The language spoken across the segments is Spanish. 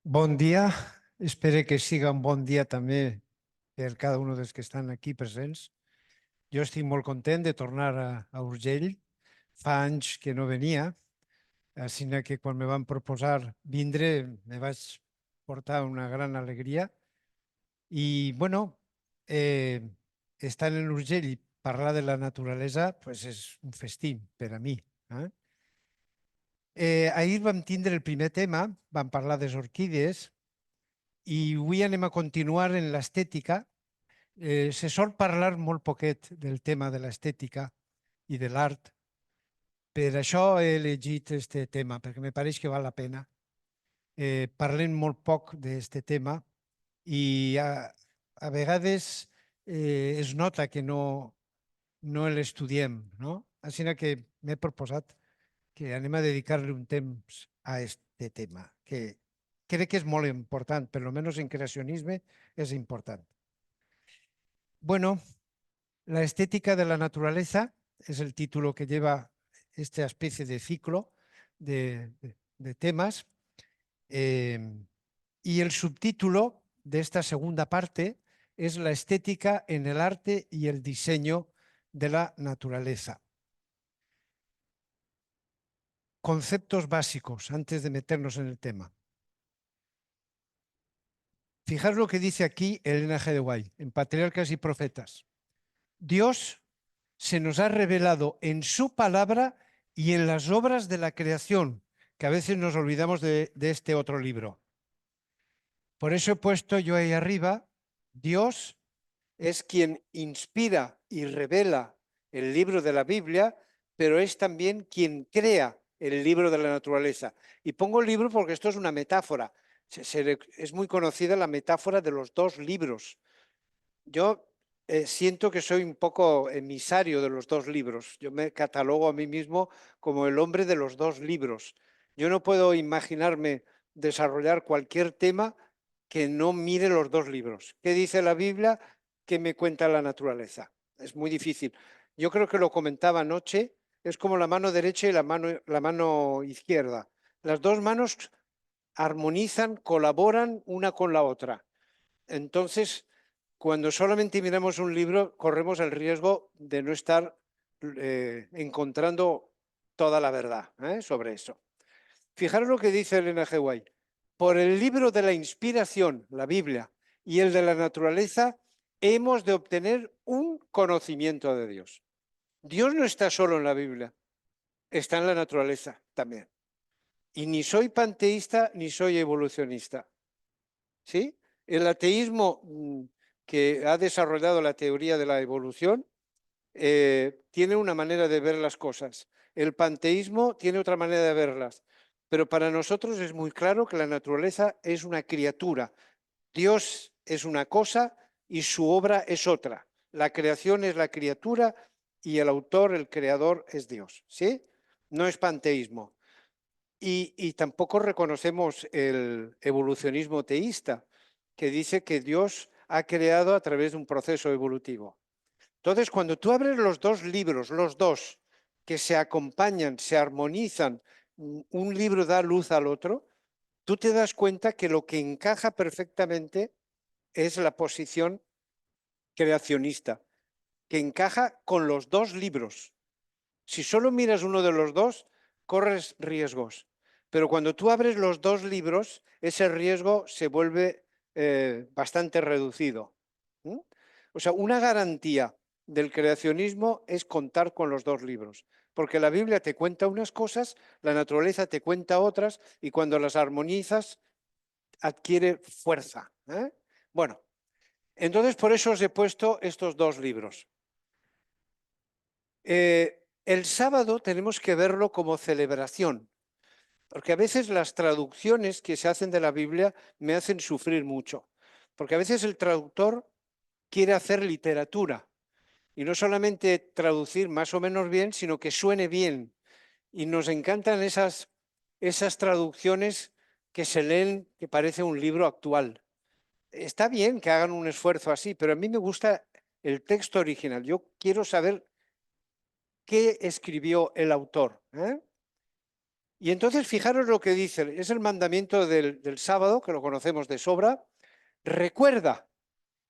Bon dia, espero que siga un bon dia també per cada un dels que estan aquí presents. Jo estic molt content de tornar a Urgell. Fa anys que no venia, així que quan me van proposar vindre me vaig portar una gran alegria. I, bueno, estar en Urgell i parlar de la naturalesa pues és un festín per a mi. Ahir vam tindre el primer tema, vam parlar de les orquídees, i avui anem a continuar en l'estètica. Se sol parlar molt poquet del tema de l'estètica i de l'art. Per això he elegit aquest tema, perquè me pareix que val la pena. Parlem molt poc d'aquest tema i a vegades es nota que no l'estudiem, no? Així que m'he proposat que anem a dedicar-li un temps a aquest tema, que crec que és molt important, per almenys en creacionisme és important. Bueno, la estética de la naturaleza es el título que lleva esta especie de ciclo de temas, y el subtítulo de esta segunda parte es la estética en el arte y el diseño de la naturaleza. Conceptos básicos antes de meternos en el tema. Fijaros lo que dice aquí Elena G. de White en Patriarcas y Profetas. Dios se nos ha revelado en su palabra y en las obras de la creación, que a veces nos olvidamos de este otro libro. Por eso he puesto yo ahí arriba, Dios es quien inspira y revela el libro de la Biblia, pero es también quien crea el libro de la naturaleza. Y pongo el libro porque esto es una metáfora. Es muy conocida la metáfora de los dos libros. Yo siento que soy un poco emisario de los dos libros. Yo me catalogo a mí mismo como el hombre de los dos libros. Yo no puedo imaginarme desarrollar cualquier tema que no mire los dos libros. ¿Qué dice la Biblia? ¿Qué me cuenta la naturaleza? Es muy difícil. Yo creo que lo comentaba anoche, es como la mano derecha y la mano izquierda. Las dos manos armonizan, colaboran una con la otra. Entonces, cuando solamente miramos un libro, corremos el riesgo de no estar encontrando toda la verdad sobre eso. Fijaros lo que dice Elena G. White. Por el libro de la inspiración, la Biblia, y el de la naturaleza, hemos de obtener un conocimiento de Dios. Dios no está solo en la Biblia, está en la naturaleza también. Y ni soy panteísta ni soy evolucionista. ¿Sí? El ateísmo que ha desarrollado la teoría de la evolución tiene una manera de ver las cosas. El panteísmo tiene otra manera de verlas. Pero para nosotros es muy claro que la naturaleza es una criatura. Dios es una cosa y su obra es otra. La creación es la criatura y el autor, el creador, es Dios. ¿Sí? No es panteísmo. Y tampoco reconocemos el evolucionismo teísta, que dice que Dios ha creado a través de un proceso evolutivo. Entonces, cuando tú abres los dos libros, los dos, que se acompañan, se armonizan, un libro da luz al otro, tú te das cuenta que lo que encaja perfectamente es la posición creacionista, que encaja con los dos libros. Si solo miras uno de los dos, corres riesgos. Pero cuando tú abres los dos libros, ese riesgo se vuelve bastante reducido. O sea, una garantía del creacionismo es contar con los dos libros, porque la Biblia te cuenta unas cosas, la naturaleza te cuenta otras, y cuando las armonizas adquiere fuerza. Bueno, entonces por eso os he puesto estos dos libros. El sábado tenemos que verlo como celebración, porque a veces las traducciones que se hacen de la Biblia me hacen sufrir mucho, porque a veces el traductor quiere hacer literatura y no solamente traducir más o menos bien, sino que suene bien. Y nos encantan esas traducciones que se leen que parece un libro actual. Está bien que hagan un esfuerzo así, pero a mí me gusta el texto original. Yo quiero saber qué escribió el autor. Y entonces fijaros lo que dice, es el mandamiento del sábado, que lo conocemos de sobra. Recuerda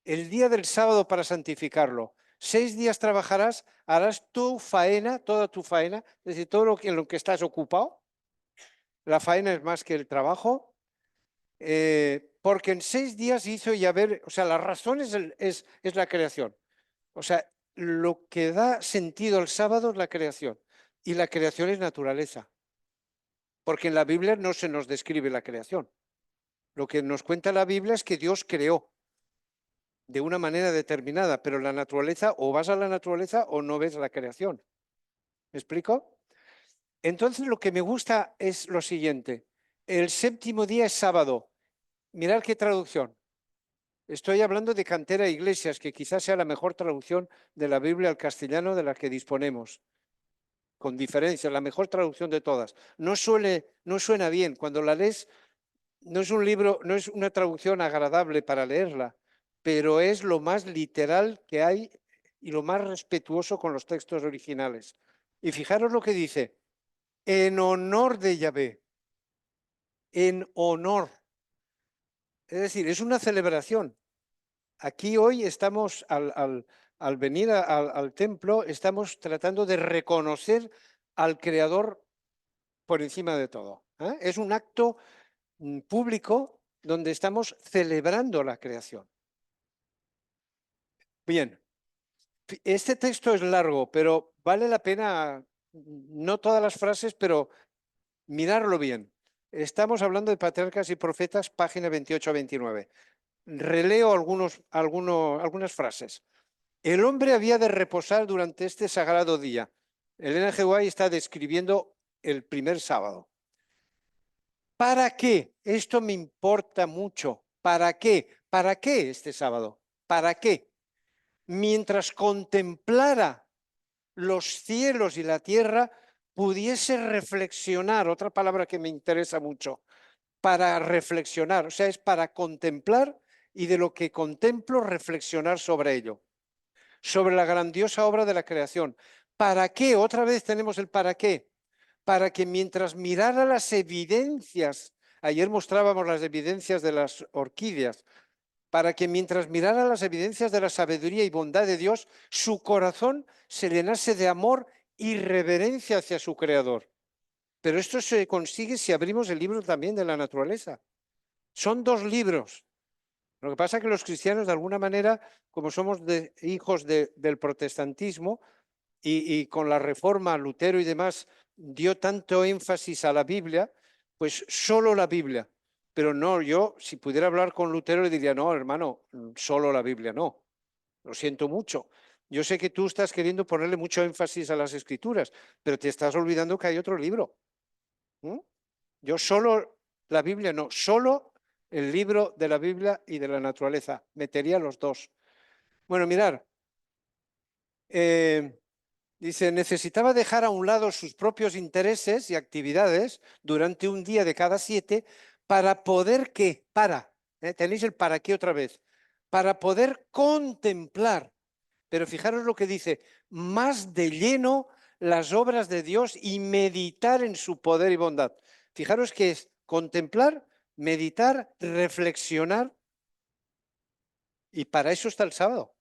el día del sábado para santificarlo. 6 días trabajarás, harás tu faena, toda tu faena, es decir, todo en lo que estás ocupado. La faena es más que el trabajo. Porque en 6 días hizo Yahvé, o sea, la razón es la creación. O sea, lo que da sentido al sábado es la creación. Y la creación es naturaleza. Porque en la Biblia no se nos describe la creación. Lo que nos cuenta la Biblia es que Dios creó de una manera determinada, pero la naturaleza, o vas a la naturaleza o no ves la creación. ¿Me explico? Entonces lo que me gusta es lo siguiente. El séptimo día es sábado. Mirad qué traducción. Estoy hablando de Cantera Iglesias, que quizás sea la mejor traducción de la Biblia al castellano de la que disponemos. Con diferencia, la mejor traducción de todas. No suena bien. Cuando la lees, no es un libro, no es una traducción agradable para leerla, pero es lo más literal que hay y lo más respetuoso con los textos originales. Y fijaros lo que dice, en honor de Yahvé, en honor. Es decir, es una celebración. Aquí hoy estamos, al venir al templo, estamos tratando de reconocer al Creador por encima de todo. Es un acto público donde estamos celebrando la creación. Bien, este texto es largo, pero vale la pena, no todas las frases, pero mirarlo bien. Estamos hablando de Patriarcas y Profetas, página 28 a 29. Releo algunas frases. El hombre había de reposar durante este sagrado día. Elena G. White está describiendo el primer sábado. ¿Para qué? Esto me importa mucho. ¿Para qué? ¿Para qué este sábado? ¿Para qué? Mientras contemplara los cielos y la tierra, pudiese reflexionar, otra palabra que me interesa mucho, para reflexionar, o sea, es para contemplar y de lo que contemplo reflexionar sobre ello, sobre la grandiosa obra de la creación. ¿Para qué? Otra vez tenemos el para qué. Para que mientras mirara las evidencias, ayer mostrábamos las evidencias de las orquídeas, para que mientras mirara las evidencias de la sabiduría y bondad de Dios, su corazón se llenase de amor y reverencia hacia su Creador. Pero esto se consigue si abrimos el libro también de la naturaleza. Son dos libros. Lo que pasa es que los cristianos, de alguna manera, como somos hijos del protestantismo y con la reforma, Lutero y demás, dio tanto énfasis a la Biblia, pues solo la Biblia. Pero no, yo, si pudiera hablar con Lutero, le diría, no, hermano, solo la Biblia, no. Lo siento mucho. Yo sé que tú estás queriendo ponerle mucho énfasis a las escrituras, pero te estás olvidando que hay otro libro. Yo solo la Biblia, no, solo el libro de la Biblia y de la naturaleza. Metería los dos. Bueno, mirar. Dice, necesitaba dejar a un lado sus propios intereses y actividades durante un día de cada 7 para poder ¿qué? Tenéis el para qué otra vez. Para poder contemplar. Pero fijaros lo que dice, más de lleno las obras de Dios y meditar en su poder y bondad. Fijaros que es contemplar, meditar, reflexionar. Y para eso está el sábado.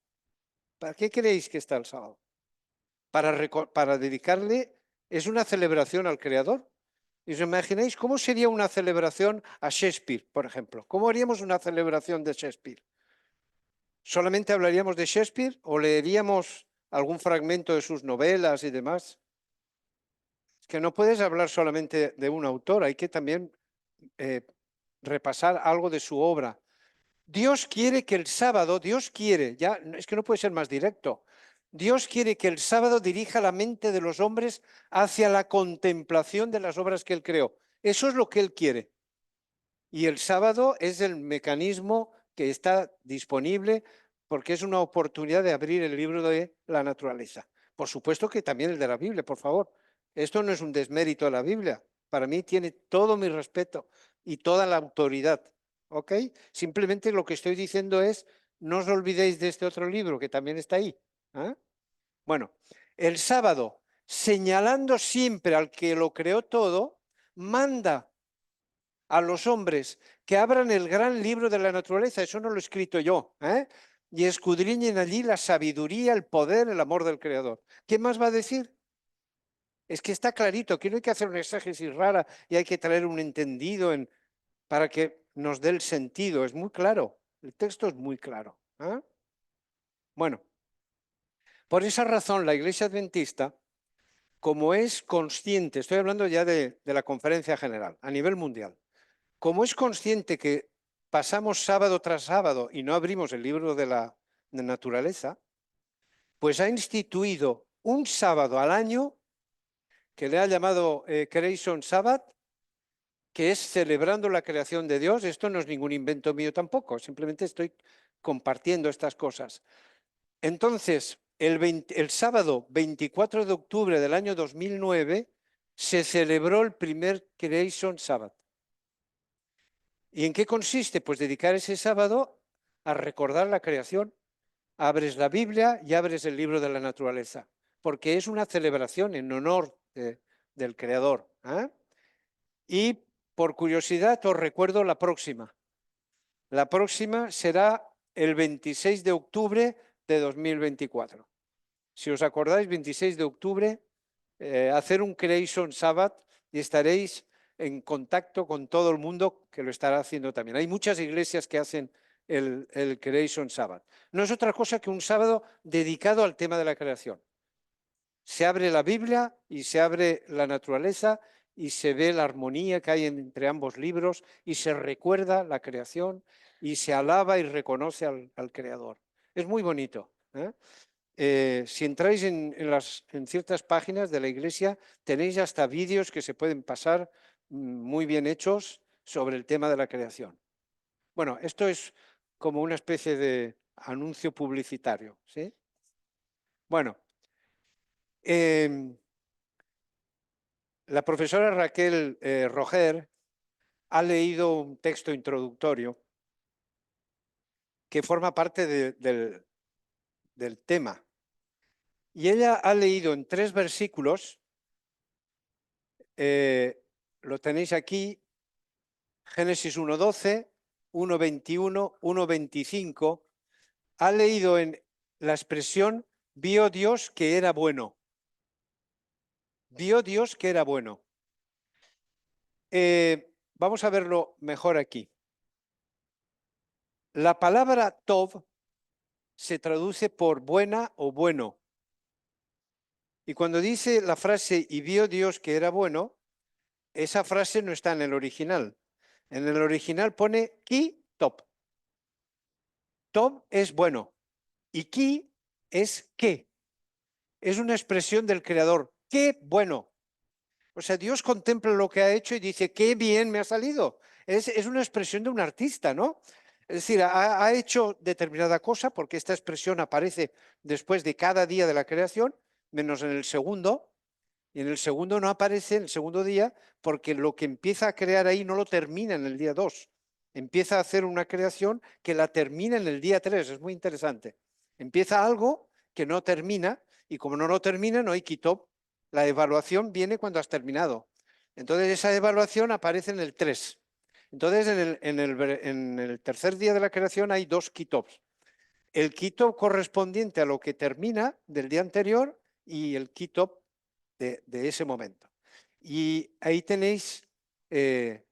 ¿Para qué creéis que está el sábado? Para dedicarle, es una celebración al Creador. ¿Y os imagináis cómo sería una celebración a Shakespeare, por ejemplo? ¿Cómo haríamos una celebración de Shakespeare? ¿Solamente hablaríamos de Shakespeare o leeríamos algún fragmento de sus novelas y demás? Es que no puedes hablar solamente de un autor, hay que también repasar algo de su obra. Dios quiere que el sábado, Dios quiere, ya es que no puede ser más directo. Dios quiere que el sábado dirija la mente de los hombres hacia la contemplación de las obras que Él creó. Eso es lo que Él quiere. Y el sábado es el mecanismo que está disponible porque es una oportunidad de abrir el libro de la naturaleza. Por supuesto que también el de la Biblia, por favor. Esto no es un desmérito de la Biblia. Para mí tiene todo mi respeto y toda la autoridad. ¿Ok? Simplemente lo que estoy diciendo es, no os olvidéis de este otro libro que también está ahí. Bueno, el sábado, señalando siempre al que lo creó todo, manda a los hombres que abran el gran libro de la naturaleza, eso no lo he escrito yo, y escudriñen allí la sabiduría, el poder, el amor del Creador. ¿Qué más va a decir? Es que está clarito, que no hay que hacer una exégesis rara y hay que traer un entendido para que nos dé el sentido. Es muy claro, el texto es muy claro. Bueno, por esa razón la Iglesia Adventista, como es consciente, estoy hablando ya de la conferencia general, a nivel mundial, como es consciente que pasamos sábado tras sábado y no abrimos el libro de la naturaleza, pues ha instituido un sábado al año que le ha llamado Creation Sabbath, que es celebrando la creación de Dios. Esto no es ningún invento mío tampoco, simplemente estoy compartiendo estas cosas. Entonces, el sábado 24 de octubre del año 2009 se celebró el primer Creation Sabbath. ¿Y en qué consiste? Pues dedicar ese sábado a recordar la creación. Abres la Biblia y abres el libro de la naturaleza, porque es una celebración en honor del Creador. Y por curiosidad os recuerdo la próxima. La próxima será el 26 de octubre de 2024. Si os acordáis, 26 de octubre, hacer un Creation Sabbath y estaréis en contacto con todo el mundo que lo estará haciendo también. Hay muchas iglesias que hacen el Creation Sabbath. No es otra cosa que un sábado dedicado al tema de la creación. Se abre la Biblia y se abre la naturaleza y se ve la armonía que hay entre ambos libros y se recuerda la creación y se alaba y reconoce al Creador. Es muy bonito. Si entráis en ciertas páginas de la iglesia, tenéis hasta vídeos que se pueden pasar muy bien hechos sobre el tema de la creación. Bueno, esto es como una especie de anuncio publicitario, ¿sí? Bueno, la profesora Raquel Roger ha leído un texto introductorio que forma parte del tema. Y ella ha leído en 3 versículos, lo tenéis aquí, Génesis 1:12, 1:21, 1:25, ha leído en la expresión, vio Dios que era bueno. Vio Dios que era bueno. Vamos a verlo mejor aquí. La palabra Tov se traduce por buena o bueno. Y cuando dice la frase, y vio Dios que era bueno, esa frase no está en el original. En el original pone ki top. Top es bueno y ki es qué. Es una expresión del Creador. ¡Qué bueno! O sea, Dios contempla lo que ha hecho y dice, qué bien me ha salido. Es una expresión de un artista, ¿no? Es decir, ha hecho determinada cosa, porque esta expresión aparece después de cada día de la creación, menos en el segundo, y en el segundo no aparece en el segundo día, porque lo que empieza a crear ahí no lo termina en el día 2. Empieza a hacer una creación que la termina en el día 3. Es muy interesante. Empieza algo que no termina, y como no lo termina, no hay kitop. La evaluación viene cuando has terminado. Entonces esa evaluación aparece en el 3. Entonces en el tercer día de la creación hay 2 kitops. El kitop correspondiente a lo que termina del día anterior y el kitop de ese momento. Y ahí tenéis que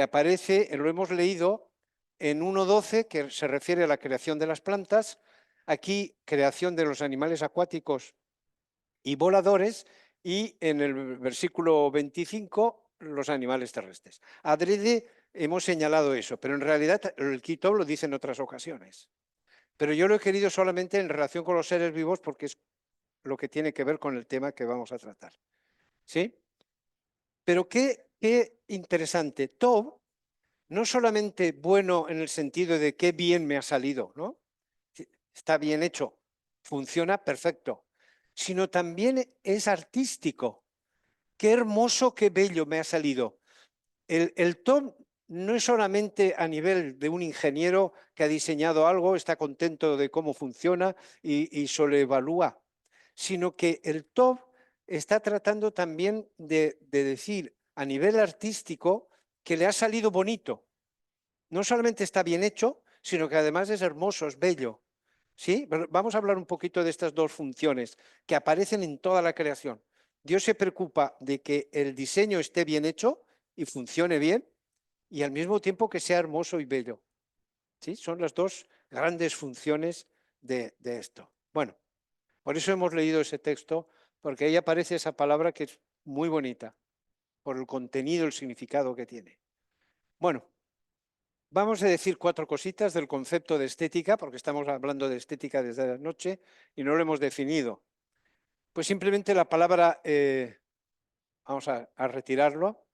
aparece, lo hemos leído en 1:12, que se refiere a la creación de las plantas, aquí creación de los animales acuáticos y voladores, y en el versículo 25 los animales terrestres. Adrede hemos señalado eso, pero en realidad el Kitov lo dice en otras ocasiones. Pero yo lo he querido solamente en relación con los seres vivos porque es lo que tiene que ver con el tema que vamos a tratar. ¿Sí? Pero qué interesante. Tov, no solamente bueno en el sentido de qué bien me ha salido, ¿no? Está bien hecho, funciona perfecto, sino también es artístico. Qué hermoso, qué bello me ha salido. El Tov no es solamente a nivel de un ingeniero que ha diseñado algo, está contento de cómo funciona y se lo evalúa, sino que el Tov está tratando también de decir, a nivel artístico que le ha salido bonito. No solamente está bien hecho, sino que además es hermoso, es bello. ¿Sí? Vamos a hablar un poquito de estas dos funciones que aparecen en toda la creación. Dios se preocupa de que el diseño esté bien hecho y funcione bien, y al mismo tiempo que sea hermoso y bello. ¿Sí? Son las dos grandes funciones de esto. Bueno, por eso hemos leído ese texto, porque ahí aparece esa palabra que es muy bonita, por el contenido, el significado que tiene. Bueno, vamos a decir cuatro cositas del concepto de estética, porque estamos hablando de estética desde la noche y no lo hemos definido. Pues simplemente la palabra, vamos a retirarlo.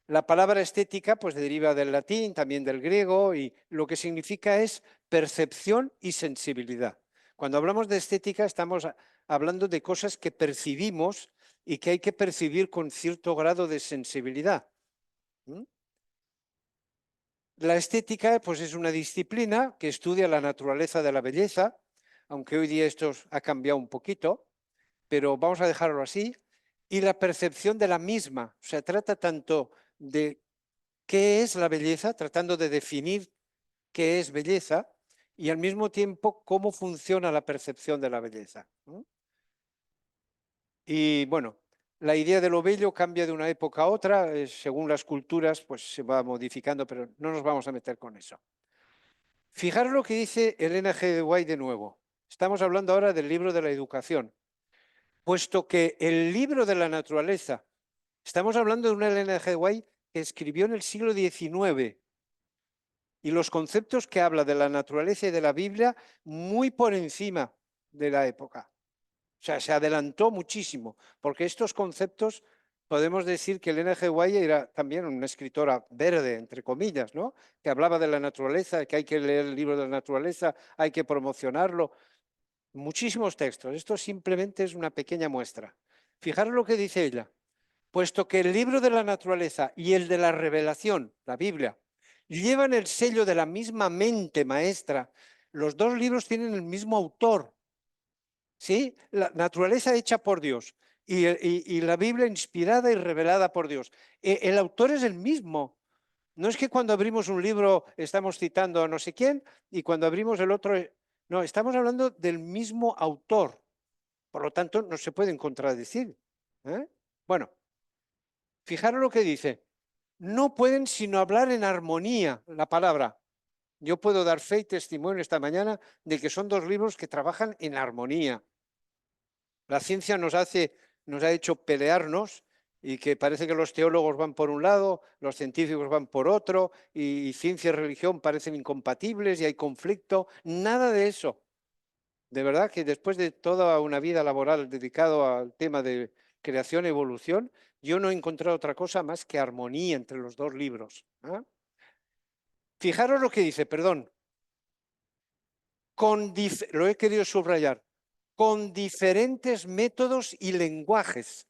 La palabra estética pues deriva del latín, también del griego, y lo que significa es percepción y sensibilidad. Cuando hablamos de estética estamos hablando de cosas que percibimos y que hay que percibir con cierto grado de sensibilidad. La estética pues es una disciplina que estudia la naturaleza de la belleza, aunque hoy día esto ha cambiado un poquito, pero vamos a dejarlo así, y la percepción de la misma. O sea, trata tanto de qué es la belleza, tratando de definir qué es belleza, y al mismo tiempo cómo funciona la percepción de la belleza. Y bueno, la idea de lo bello cambia de una época a otra, según las culturas, pues se va modificando, pero no nos vamos a meter con eso. Fijaros lo que dice Elena G. de White de nuevo. Estamos hablando ahora del libro de la educación. Puesto que el libro de la naturaleza, estamos hablando de una Elena G. de White que escribió en el siglo XIX, y los conceptos que habla de la naturaleza y de la Biblia muy por encima de la época. O sea, se adelantó muchísimo, porque estos conceptos, podemos decir que Elena G. White era también una escritora verde, entre comillas, ¿no? Que hablaba de la naturaleza, que hay que leer el libro de la naturaleza, hay que promocionarlo. Muchísimos textos. Esto simplemente es una pequeña muestra. Fijaros lo que dice ella. Puesto que el libro de la naturaleza y el de la revelación, la Biblia, llevan el sello de la misma mente maestra, los dos libros tienen el mismo autor. ¿Sí? La naturaleza hecha por Dios y la Biblia inspirada y revelada por Dios. El autor es el mismo. No es que cuando abrimos un libro estamos citando a no sé quién y cuando abrimos el otro... No, estamos hablando del mismo autor. Por lo tanto, no se pueden contradecir. Bueno, fijaros lo que dice. No pueden sino hablar en armonía la palabra. Yo puedo dar fe y testimonio esta mañana de que son dos libros que trabajan en armonía. La ciencia nos ha hecho pelearnos y que parece que los teólogos van por un lado, los científicos van por otro, y ciencia y religión parecen incompatibles y hay conflicto. Nada de eso. De verdad que después de toda una vida laboral dedicado al tema de creación y evolución, yo no he encontrado otra cosa más que armonía entre los dos libros. Fijaros lo que dice, perdón, lo he querido subrayar, con diferentes métodos y lenguajes.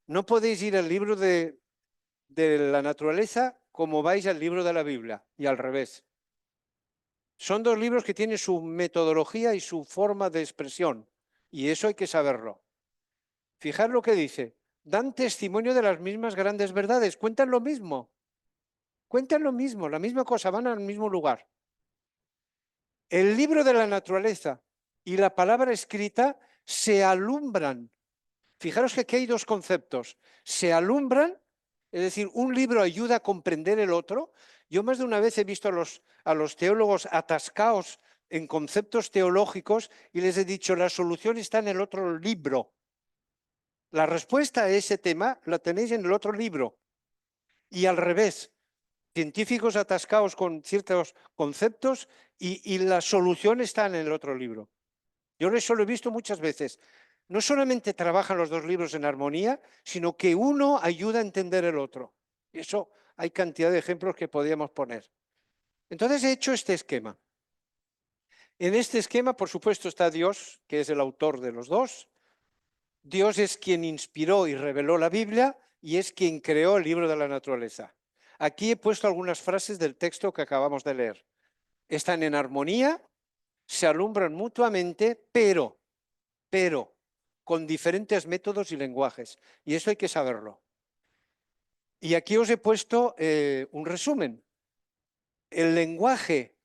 No podéis ir al libro de la naturaleza como vais al libro de la Biblia y al revés. Son dos libros que tienen su metodología y su forma de expresión, y eso hay que saberlo. Fijar lo que dice, dan testimonio de las mismas grandes verdades, cuentan lo mismo, la misma cosa, van al mismo lugar. El libro de la naturaleza y la palabra escrita se alumbran. Fijaros que aquí hay dos conceptos. Se alumbran, es decir, un libro ayuda a comprender el otro. Yo más de una vez he visto a los teólogos atascados en conceptos teológicos y les he dicho, la solución está en el otro libro. La respuesta a ese tema la tenéis en el otro libro. Y al revés, científicos atascados con ciertos conceptos y la solución está en el otro libro. Yo eso lo he visto muchas veces. No solamente trabajan los dos libros en armonía, sino que uno ayuda a entender el otro. Eso hay cantidad de ejemplos que podríamos poner. Entonces he hecho este esquema. En este esquema, por supuesto, está Dios, que es el autor de los dos. Dios es quien inspiró y reveló la Biblia y es quien creó el libro de la naturaleza. Aquí he puesto algunas frases del texto que acabamos de leer. Están en armonía, se alumbran mutuamente, pero con diferentes métodos y lenguajes. Y eso hay que saberlo. Y aquí os he puesto un resumen. El lenguaje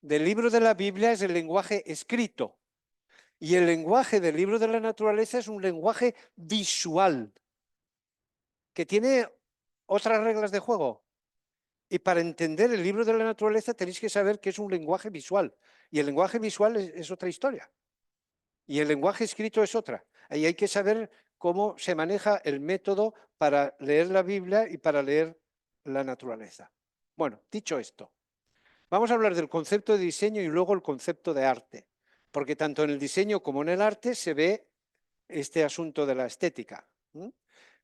del libro de la Biblia es el lenguaje escrito y el lenguaje del libro de la naturaleza es un lenguaje visual que tiene otras reglas de juego. Y para entender el libro de la naturaleza tenéis que saber que es un lenguaje visual y el lenguaje visual es otra historia y el lenguaje escrito es otra. Ahí hay que saber cómo se maneja el método para leer la Biblia y para leer la naturaleza. Bueno, dicho esto, vamos a hablar del concepto de diseño y luego el concepto de arte, porque tanto en el diseño como en el arte se ve este asunto de la estética.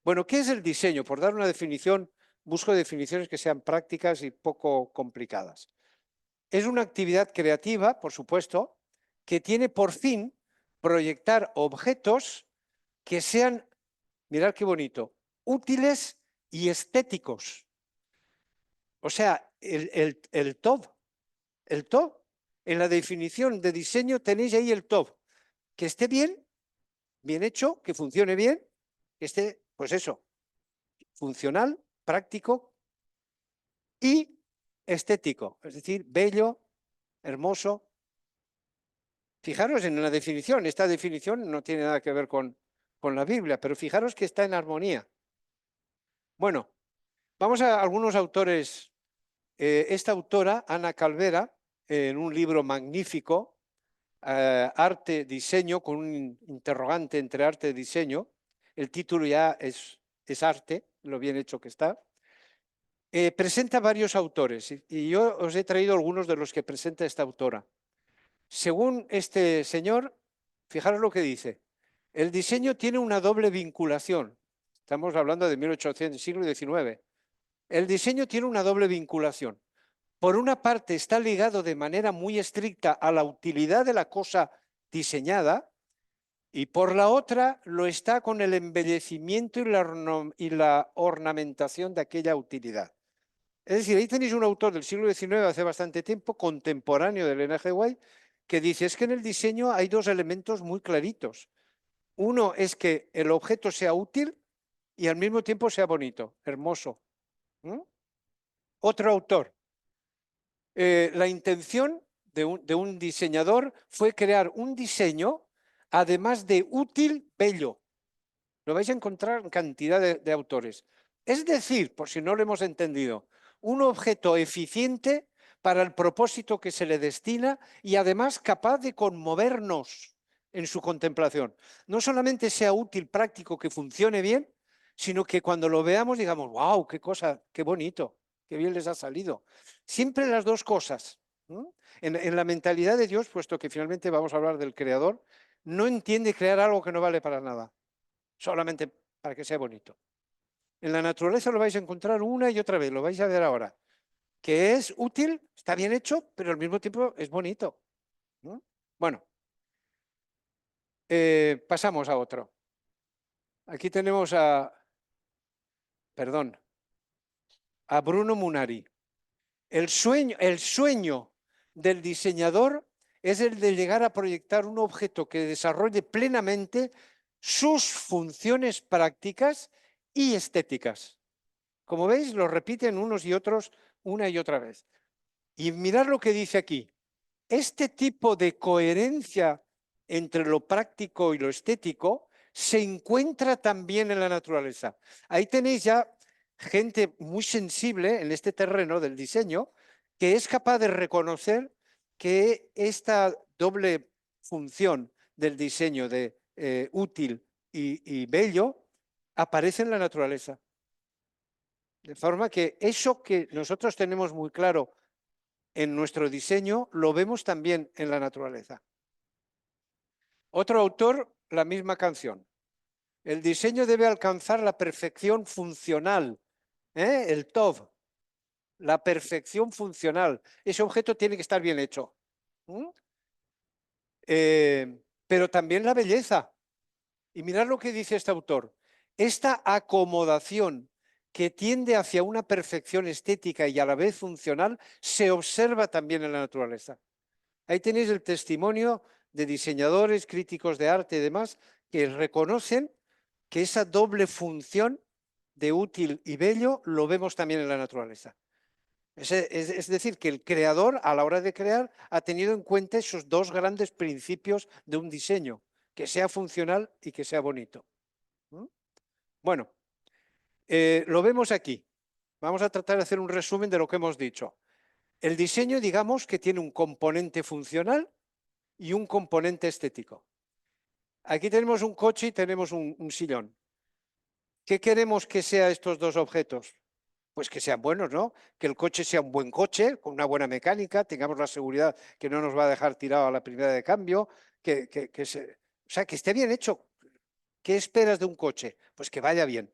Bueno, ¿qué es el diseño? Por dar una definición, busco definiciones que sean prácticas y poco complicadas. Es una actividad creativa, por supuesto, que tiene por fin proyectar objetos que sean, mirad qué bonito, útiles y estéticos. O sea, el TOV, en la definición de diseño tenéis ahí el TOV, que esté bien, bien hecho, que funcione bien, que esté, pues eso, funcional, práctico y estético, es decir, bello, hermoso. Fijaros en la definición, esta definición no tiene nada que ver con la Biblia, pero fijaros que está en armonía. Bueno, vamos a algunos autores. Esta autora, Ana Calvera, en un libro magnífico, Arte, Diseño, con un interrogante entre arte y diseño, el título ya es arte, lo bien hecho que está, presenta varios autores y yo os he traído algunos de los que presenta esta autora. Según este señor, fijaros lo que dice, el diseño tiene una doble vinculación. Estamos hablando de 1800, siglo XIX. El diseño tiene una doble vinculación. Por una parte está ligado de manera muy estricta a la utilidad de la cosa diseñada y por la otra lo está con el embellecimiento y la ornamentación de aquella utilidad. Es decir, ahí tenéis un autor del siglo XIX, hace bastante tiempo, contemporáneo de Elena G. White, que dice, es que en el diseño hay dos elementos muy claritos. Uno es que el objeto sea útil y al mismo tiempo sea bonito, hermoso. Otro autor, la intención de un diseñador fue crear un diseño, además de útil, bello. Lo vais a encontrar en cantidad de autores. Es decir, por si no lo hemos entendido, un objeto eficiente para el propósito que se le destina y además capaz de conmovernos en su contemplación. No solamente sea útil, práctico, que funcione bien, sino que cuando lo veamos digamos, wow, qué cosa, qué bonito, qué bien les ha salido. Siempre las dos cosas. En la mentalidad de Dios, puesto que finalmente vamos a hablar del creador, no entiende crear algo que no vale para nada, solamente para que sea bonito. En la naturaleza lo vais a encontrar una y otra vez, lo vais a ver ahora, que es útil, está bien hecho, pero al mismo tiempo es bonito. Bueno, pasamos a otro. Aquí tenemos a Bruno Munari. El sueño del diseñador es el de llegar a proyectar un objeto que desarrolle plenamente sus funciones prácticas y estéticas. Como veis, lo repiten unos y otros una y otra vez. Y mirad lo que dice aquí. Este tipo de coherencia entre lo práctico y lo estético se encuentra también en la naturaleza. Ahí tenéis ya gente muy sensible en este terreno del diseño que es capaz de reconocer que esta doble función del diseño de útil y bello aparece en la naturaleza. De forma que eso que nosotros tenemos muy claro en nuestro diseño, lo vemos también en la naturaleza. Otro autor, la misma canción. El diseño debe alcanzar la perfección funcional, el TOV, la perfección funcional. Ese objeto tiene que estar bien hecho. Pero también la belleza. Y mirad lo que dice este autor. Esta acomodación que tiende hacia una perfección estética y a la vez funcional se observa también en la naturaleza. Ahí tenéis el testimonio de diseñadores, críticos de arte y demás que reconocen que esa doble función de útil y bello lo vemos también en la naturaleza. Es decir, que el creador a la hora de crear ha tenido en cuenta esos dos grandes principios de un diseño, que sea funcional y que sea bonito. Bueno, lo vemos aquí. Vamos a tratar de hacer un resumen de lo que hemos dicho. El diseño, digamos, que tiene un componente funcional y un componente estético. Aquí tenemos un coche y tenemos un sillón. ¿Qué queremos que sean estos dos objetos? Pues que sean buenos, ¿no? Que el coche sea un buen coche, con una buena mecánica, tengamos la seguridad que no nos va a dejar tirado a la primera de cambio, o sea, que esté bien hecho. ¿Qué esperas de un coche? Pues que vaya bien.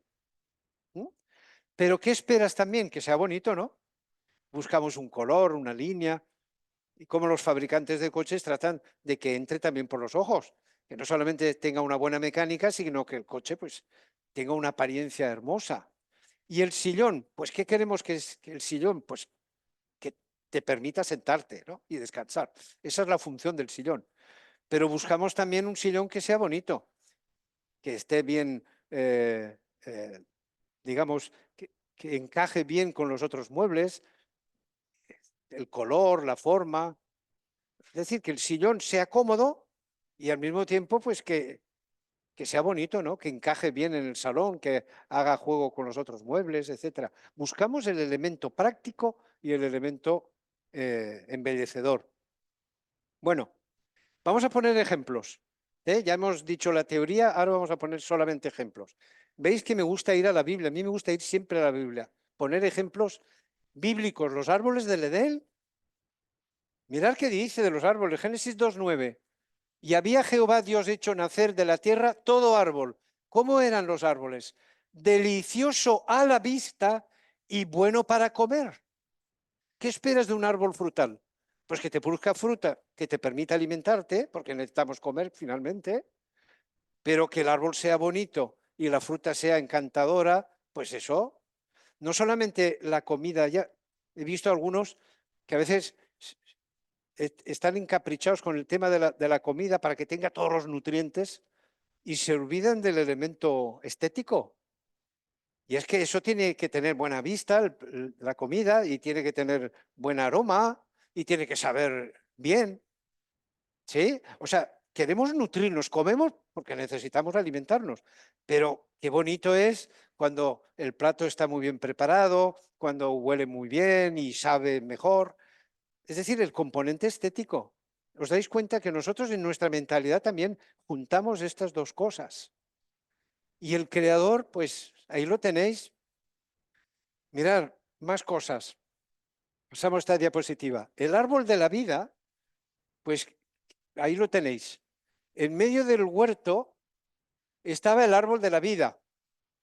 Pero ¿qué esperas también? Que sea bonito, ¿no? Buscamos un color, una línea, y como los fabricantes de coches tratan de que entre también por los ojos, que no solamente tenga una buena mecánica, sino que el coche pues tenga una apariencia hermosa. Y el sillón, pues ¿qué queremos que el sillón? Pues que te permita sentarte, ¿no? Y descansar. Esa es la función del sillón. Pero buscamos también un sillón que sea bonito, que esté bien, digamos, que encaje bien con los otros muebles, el color, la forma. Es decir, que el sillón sea cómodo y al mismo tiempo, pues que sea bonito, ¿no? Que encaje bien en el salón, que haga juego con los otros muebles, etcétera. Buscamos el elemento práctico y el elemento embellecedor. Bueno, vamos a poner ejemplos. Ya hemos dicho la teoría, ahora vamos a poner solamente ejemplos. Veis que me gusta ir a la Biblia, a mí me gusta ir siempre a la Biblia, poner ejemplos bíblicos, los árboles del Edén. Mirad qué dice de los árboles, Génesis 2:9. Y había Jehová Dios hecho nacer de la tierra todo árbol. ¿Cómo eran los árboles? Delicioso a la vista y bueno para comer. ¿Qué esperas de un árbol frutal? Pues que te produzca fruta, que te permita alimentarte, porque necesitamos comer finalmente, pero que el árbol sea bonito y la fruta sea encantadora, pues eso. No solamente la comida, ya he visto algunos que a veces están encaprichados con el tema de la comida para que tenga todos los nutrientes y se olvidan del elemento estético. Y es que eso tiene que tener buena vista, la comida, y tiene que tener buen aroma, y tiene que saber bien. ¿Sí? O sea, queremos nutrirnos, comemos porque necesitamos alimentarnos, pero qué bonito es cuando el plato está muy bien preparado, cuando huele muy bien y sabe mejor. Es decir, el componente estético. ¿Os dais cuenta que nosotros en nuestra mentalidad también juntamos estas dos cosas? Y el creador, pues ahí lo tenéis. Mirad, más cosas. Pasamos esta diapositiva. El árbol de la vida, pues ahí lo tenéis. En medio del huerto estaba el árbol de la vida.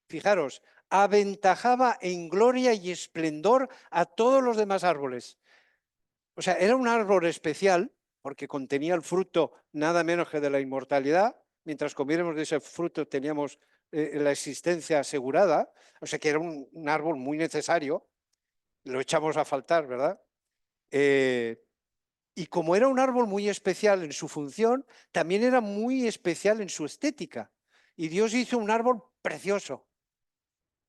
Fijaros, aventajaba en gloria y esplendor a todos los demás árboles. O sea, era un árbol especial porque contenía el fruto nada menos que de la inmortalidad. Mientras comiéramos de ese fruto teníamos la existencia asegurada. O sea, que era un árbol muy necesario. Lo echamos a faltar, ¿verdad? Y como era un árbol muy especial en su función, también era muy especial en su estética. Y Dios hizo un árbol precioso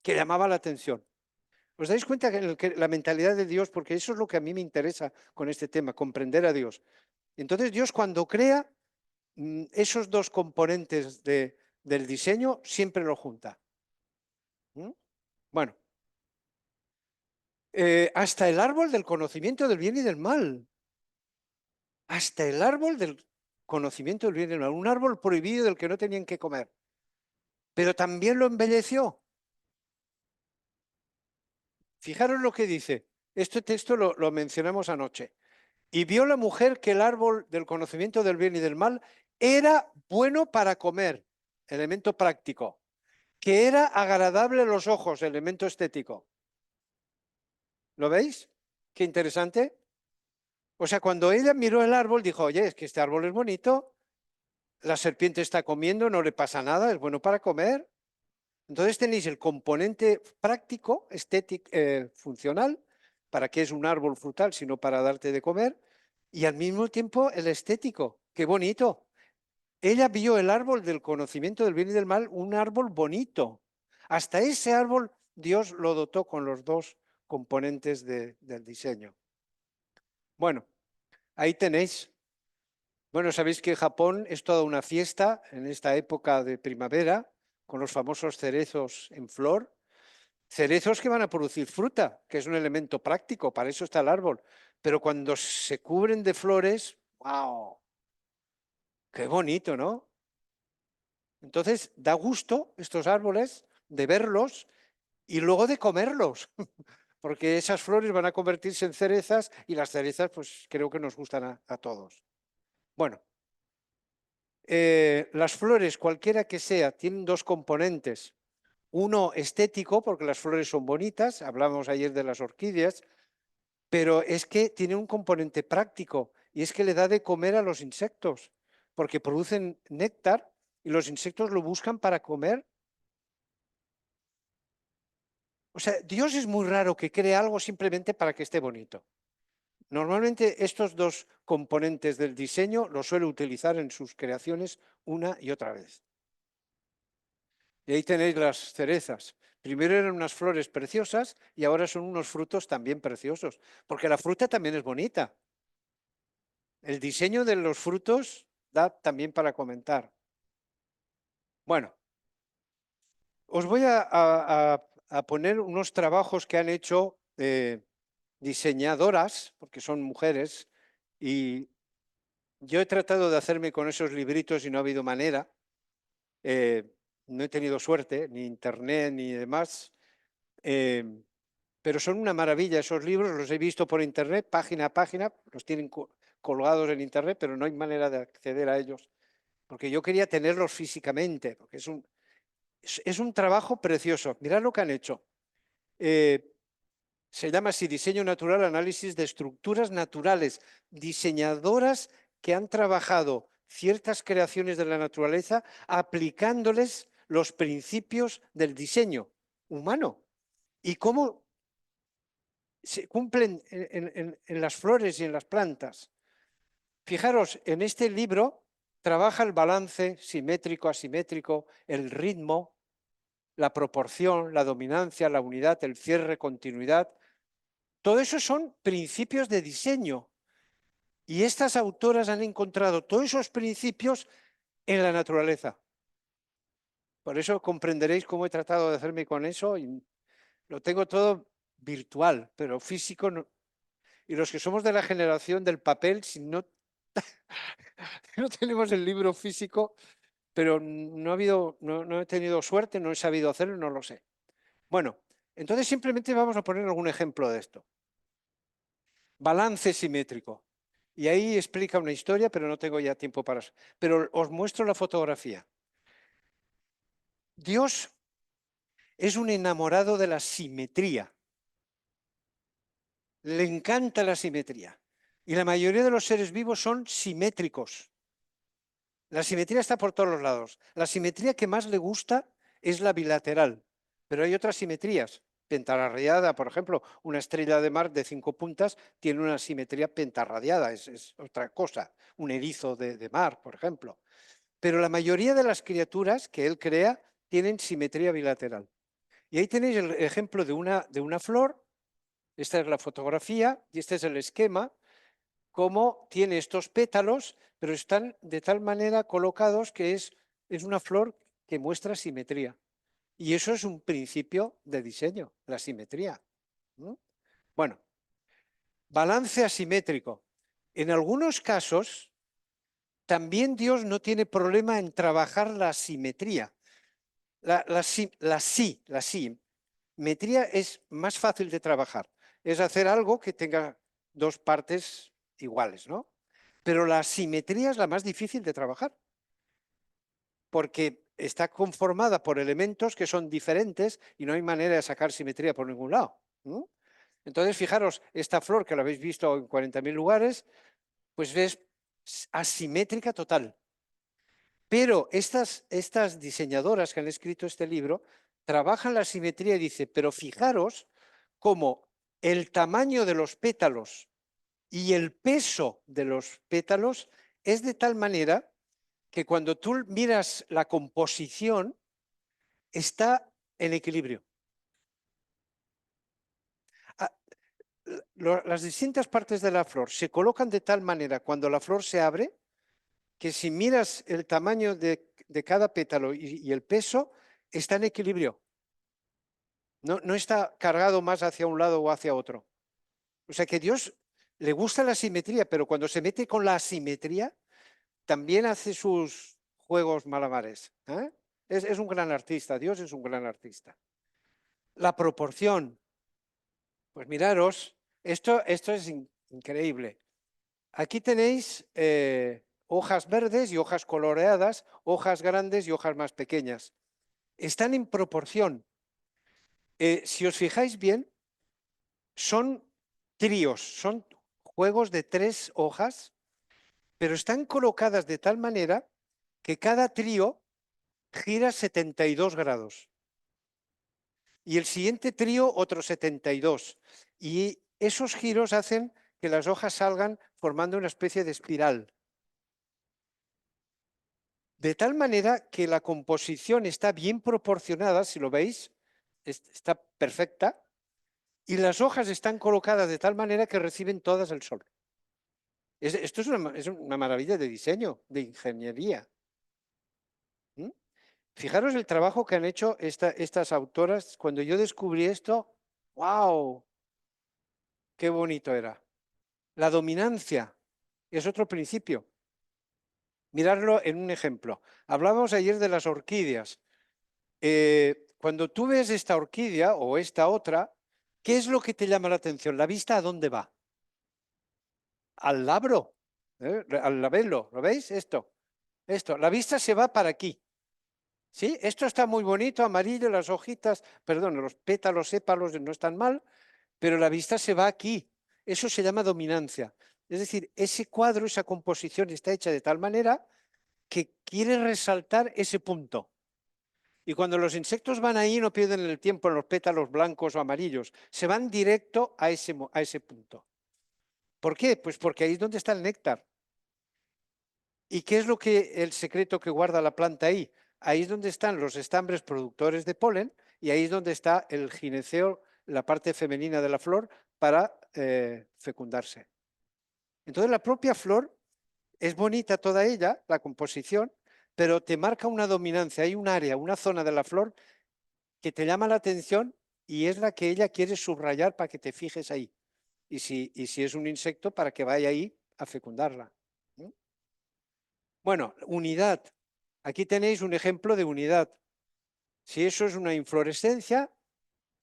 que llamaba la atención. ¿Os dais cuenta que la mentalidad de Dios? Porque eso es lo que a mí me interesa con este tema, comprender a Dios. Entonces Dios cuando crea, esos dos componentes del diseño siempre lo junta. Bueno, hasta el árbol del conocimiento del bien y del mal. Hasta el árbol del conocimiento del bien y del mal. Un árbol prohibido del que no tenían que comer. Pero también lo embelleció. Fijaros lo que dice. Este texto lo mencionamos anoche. Y vio la mujer que el árbol del conocimiento del bien y del mal era bueno para comer, elemento práctico, que era agradable a los ojos, elemento estético. ¿Lo veis? Qué interesante. O sea, cuando ella miró el árbol, dijo, oye, es que este árbol es bonito, la serpiente está comiendo, no le pasa nada, es bueno para comer. Entonces tenéis el componente práctico, estético, funcional, para qué es un árbol frutal, sino para darte de comer, y al mismo tiempo el estético. ¡Qué bonito! Ella vio el árbol del conocimiento del bien y del mal, un árbol bonito. Hasta ese árbol Dios lo dotó con los dos componentes del diseño. Bueno, ahí tenéis. Bueno, sabéis que Japón es toda una fiesta en esta época de primavera, con los famosos cerezos en flor. Cerezos que van a producir fruta, que es un elemento práctico, para eso está el árbol. Pero cuando se cubren de flores, ¡wow! ¡Qué bonito!, ¿no? Entonces, da gusto estos árboles de verlos y luego de comerlos, porque esas flores van a convertirse en cerezas y las cerezas, pues creo que nos gustan a todos. Bueno, las flores, cualquiera que sea, tienen dos componentes. Uno estético, porque las flores son bonitas, hablamos ayer de las orquídeas, pero es que tiene un componente práctico y es que le da de comer a los insectos, porque producen néctar y los insectos lo buscan para comer. O sea, Dios es muy raro que cree algo simplemente para que esté bonito. Normalmente estos dos componentes del diseño los suele utilizar en sus creaciones una y otra vez. Y ahí tenéis las cerezas. Primero eran unas flores preciosas y ahora son unos frutos también preciosos, porque la fruta también es bonita. El diseño de los frutos da también para comentar. Bueno, os voy a poner unos trabajos que han hecho diseñadoras, porque son mujeres, y yo he tratado de hacerme con esos libritos y no ha habido manera. No he tenido suerte, ni internet, ni demás. Pero son una maravilla esos libros, los he visto por internet, página a página, los tienen colgados en internet, pero no hay manera de acceder a ellos, porque yo quería tenerlos físicamente, porque es un trabajo precioso. Mirad lo que han hecho. Se llama así Diseño Natural, Análisis de Estructuras Naturales, diseñadoras que han trabajado ciertas creaciones de la naturaleza aplicándoles los principios del diseño humano y cómo se cumplen en las flores y en las plantas. Fijaros, en este libro trabaja el balance simétrico, asimétrico, el ritmo, la proporción, la dominancia, la unidad, el cierre, continuidad. Todo eso son principios de diseño. Y estas autoras han encontrado todos esos principios en la naturaleza. Por eso comprenderéis cómo he tratado de hacerme con eso. Y lo tengo todo virtual, pero físico no. Y los que somos de la generación del papel, si no, no tenemos el libro físico, pero no he tenido suerte, no he sabido hacerlo, no lo sé. Bueno, entonces simplemente vamos a poner algún ejemplo de esto. Balance simétrico. Y ahí explica una historia, pero no tengo ya tiempo para eso. Pero os muestro la fotografía. Dios es un enamorado de la simetría. Le encanta la simetría. Y la mayoría de los seres vivos son simétricos. La simetría está por todos los lados. La simetría que más le gusta es la bilateral, pero hay otras simetrías. Pentarradiada, por ejemplo, una estrella de mar de 5 puntas tiene una simetría pentarradiada, es otra cosa. Un erizo de mar, por ejemplo. Pero la mayoría de las criaturas que él crea tienen simetría bilateral. Y ahí tenéis el ejemplo de una flor. Esta es la fotografía y este es el esquema, cómo tiene estos pétalos, pero están de tal manera colocados que es una flor que muestra simetría. Y eso es un principio de diseño, la simetría. ¿No? Bueno, balance asimétrico. En algunos casos, también Dios no tiene problema en trabajar la simetría. La simetría es más fácil de trabajar. Es hacer algo que tenga dos partes iguales, ¿no? Pero la simetría es la más difícil de trabajar, porque está conformada por elementos que son diferentes y no hay manera de sacar simetría por ningún lado. ¿No? Entonces, fijaros, esta flor que la habéis visto en 40.000 lugares, pues es asimétrica total. Pero estas diseñadoras que han escrito este libro trabajan la simetría y dice, pero fijaros cómo el tamaño de los pétalos y el peso de los pétalos es de tal manera que cuando tú miras la composición está en equilibrio. las distintas partes de la flor se colocan de tal manera cuando la flor se abre que si miras el tamaño de cada pétalo y el peso, está en equilibrio. No está cargado más hacia un lado o hacia otro. O sea que Dios le gusta la simetría, pero cuando se mete con la asimetría, también hace sus juegos malabares. ¿Eh? Es un gran artista, Dios es un gran artista. La proporción. Pues miraros, esto es increíble. Aquí tenéis hojas verdes y hojas coloreadas, hojas grandes y hojas más pequeñas. Están en proporción. Si os fijáis bien, son tríos, son juegos de 3 hojas, pero están colocadas de tal manera que cada trío gira 72 grados. Y el siguiente trío otros 72. Y esos giros hacen que las hojas salgan formando una especie de espiral. De tal manera que la composición está bien proporcionada, si lo veis, está perfecta, y las hojas están colocadas de tal manera que reciben todas el sol. Esto es una maravilla de diseño, de ingeniería. ¿Mm? Fijaros el trabajo que han hecho estas autoras. Cuando yo descubrí esto, ¡wow! ¡Qué bonito era! La dominancia es otro principio. Mirarlo en un ejemplo. Hablábamos ayer de las orquídeas. Cuando tú ves esta orquídea o esta otra, ¿qué es lo que te llama la atención? ¿La vista a dónde va? Al labro, al labelo, ¿lo veis? Esto, la vista se va para aquí. ¿Sí? Esto está muy bonito, amarillo, las hojitas, perdón, los pétalos, sépalos no están mal, pero la vista se va aquí. Eso se llama dominancia. Es decir, ese cuadro, esa composición está hecha de tal manera que quiere resaltar ese punto. Y cuando los insectos van ahí no pierden el tiempo en los pétalos blancos o amarillos, se van directo a ese punto. ¿Por qué? Pues porque ahí es donde está el néctar. ¿Y qué es el secreto que guarda la planta ahí? Ahí es donde están los estambres productores de polen y ahí es donde está el gineceo, la parte femenina de la flor, para fecundarse. Entonces la propia flor es bonita toda ella, la composición, pero te marca una dominancia, hay un área, una zona de la flor que te llama la atención y es la que ella quiere subrayar para que te fijes ahí. Y si es un insecto, para que vaya ahí a fecundarla. Bueno, unidad. Aquí tenéis un ejemplo de unidad. Si eso es una inflorescencia,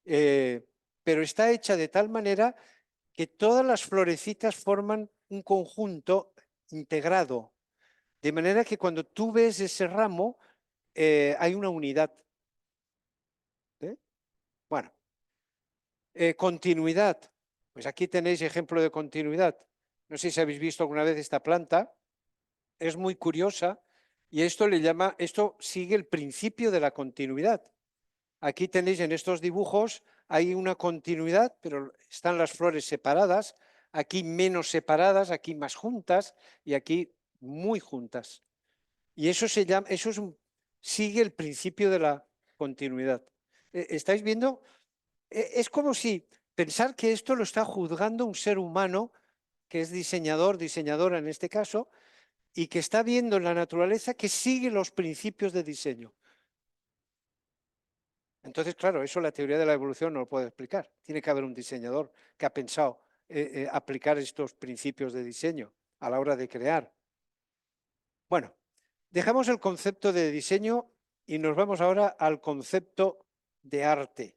pero está hecha de tal manera que todas las florecitas forman un conjunto integrado. De manera que cuando tú ves ese ramo, hay una unidad. Bueno, continuidad. Pues aquí tenéis ejemplo de continuidad. No sé si habéis visto alguna vez esta planta. Es muy curiosa y esto sigue el principio de la continuidad. Aquí tenéis en estos dibujos, hay una continuidad, pero están las flores separadas, aquí menos separadas, aquí más juntas y aquí muy juntas. Y eso sigue el principio de la continuidad. ¿Estáis viendo? Es como si pensar que esto lo está juzgando un ser humano que es diseñador, diseñadora en este caso, y que está viendo en la naturaleza que sigue los principios de diseño. Entonces, claro, eso la teoría de la evolución no lo puede explicar. Tiene que haber un diseñador que ha pensado aplicar estos principios de diseño a la hora de crear. Bueno, dejamos el concepto de diseño y nos vamos ahora al concepto de arte.